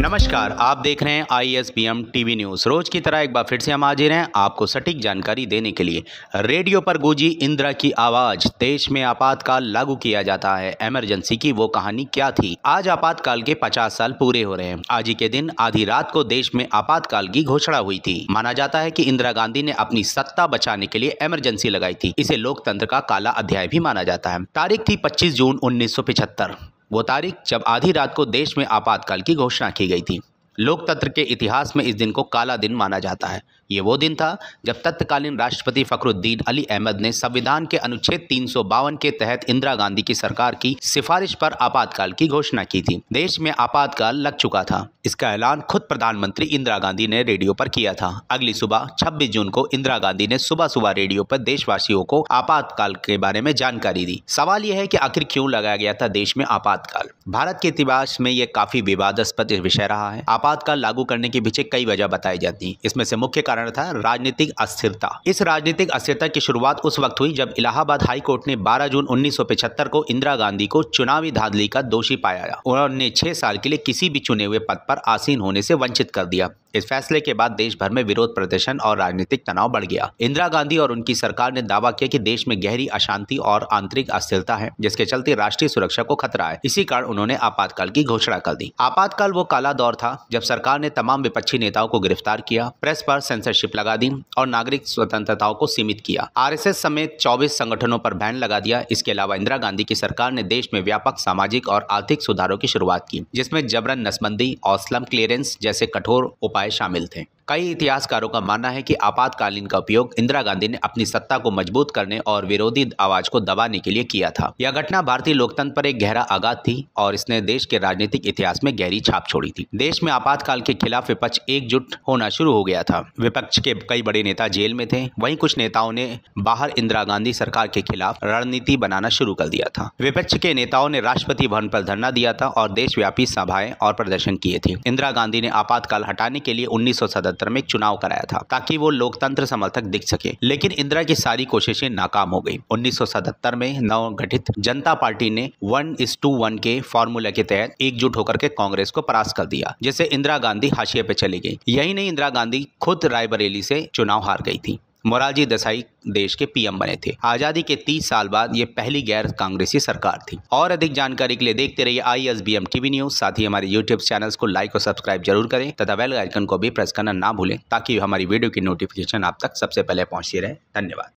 नमस्कार, आप देख रहे हैं ISBM टीवी न्यूज़। रोज़ की तरह एक बार फिर से हम हाजिर हैं आपको सटीक जानकारी देने के लिए। रेडियो पर गूंजी इंदिरा की आवाज़। देश में आपातकाल लागू किया जाता है, इमरजेंसी की वो कहानी क्या थी। आज आपातकाल के 50 साल पूरे हो रहे हैं। आज ही के दिन आधी रात को देश में आपातकाल की घोषणा हुई थी। माना जाता है कि इंदिरा गांधी ने अपनी सत्ता बचाने के लिए इमरजेंसी लगाई थी। इसे लोकतंत्र का काला अध्याय भी माना जाता है। तारीख थी 25 जून 1975। वो तारीख जब आधी रात को देश में आपातकाल की घोषणा की गई थी। लोकतंत्र के इतिहास में इस दिन को काला दिन माना जाता है। ये वो दिन था जब तत्कालीन राष्ट्रपति फखरुद्दीन अली अहमद ने संविधान के अनुच्छेद 352 के तहत इंदिरा गांधी की सरकार की सिफारिश पर आपातकाल की घोषणा की थी। देश में आपातकाल लग चुका था। इसका ऐलान खुद प्रधानमंत्री इंदिरा गांधी ने रेडियो पर किया था। अगली सुबह 26 जून को इंदिरा गांधी ने सुबह सुबह रेडियो पर देशवासियों को आपातकाल के बारे में जानकारी दी। सवाल यह है कि आखिर क्यों लगाया गया था देश में आपातकाल। भारत के इतिहास में यह काफी विवादास्पद विषय रहा है। आपातकाल लागू करने के पीछे कई वजह बताई जाती है। इसमें से मुख्य कारण था राजनीतिक अस्थिरता। इस राजनीतिक अस्थिरता की शुरुआत उस वक्त हुई जब इलाहाबाद हाई कोर्ट ने 12 जून 1975 को इंदिरा गांधी को चुनावी धांधली का दोषी पाया और उन्हें 6 साल के लिए किसी भी चुने हुए पद पर आसीन होने से वंचित कर दिया। इस फैसले के बाद देश भर में विरोध प्रदर्शन और राजनीतिक तनाव बढ़ गया। इंदिरा गांधी और उनकी सरकार ने दावा किया कि देश में गहरी अशांति और आंतरिक अस्थिरता है, जिसके चलते राष्ट्रीय सुरक्षा को खतरा है। इसी कारण उन्होंने आपातकाल की घोषणा कर दी। आपातकाल वो काला दौर था जब सरकार ने तमाम विपक्षी नेताओं को गिरफ्तार किया, प्रेस पर सेंसरशिप लगा दी और नागरिक स्वतंत्रताओं को सीमित किया। RSS समेत 24 संगठनों पर बैन लगा दिया। इसके अलावा इंदिरा गांधी की सरकार ने देश में व्यापक सामाजिक और आर्थिक सुधारों की शुरुआत की, जिसमें जबरन नसबंदी और स्लम क्लियरेंस जैसे कठोर उपाय शामिल थे। कई इतिहासकारों का मानना है कि आपातकालीन का उपयोग इंदिरा गांधी ने अपनी सत्ता को मजबूत करने और विरोधी आवाज को दबाने के लिए किया था। यह घटना भारतीय लोकतंत्र पर एक गहरा आघात थी और इसने देश के राजनीतिक इतिहास में गहरी छाप छोड़ी थी। देश में आपातकाल के खिलाफ विपक्ष एकजुट होना शुरू हो गया था। विपक्ष के कई बड़े नेता जेल में थे। वहीं कुछ नेताओं ने बाहर इंदिरा गांधी सरकार के खिलाफ रणनीति बनाना शुरू कर दिया था। विपक्ष के नेताओं ने राष्ट्रपति भवन पर धरना दिया था और देशव्यापी सभाएं और प्रदर्शन किए थे। इंदिरा गांधी ने आपातकाल हटाने के लिए 1977 में एक चुनाव कराया था ताकि वो लोकतंत्र समर्थक दिख सके, लेकिन इंदिरा की सारी कोशिशें नाकाम हो गई। 1977 में नवगठित जनता पार्टी ने 1:1 के फॉर्मूला के तहत एकजुट होकर के कांग्रेस को परास्त कर दिया, जिससे इंदिरा गांधी हाशिए पे चली गई। यही नहीं, इंदिरा गांधी खुद रायबरेली से चुनाव हार गई थी। मोरारजी देसाई देश के PM बने थे। आजादी के 30 साल बाद ये पहली गैर कांग्रेसी सरकार थी। और अधिक जानकारी के लिए देखते रहिए ISBM टीवी न्यूज़। साथ ही हमारे YouTube चैनल्स को लाइक और सब्सक्राइब जरूर करें तथा बेल आइकन को भी प्रेस करना ना भूलें ताकि हमारी वीडियो की नोटिफिकेशन आप तक सबसे पहले पहुंचती रहे। धन्यवाद।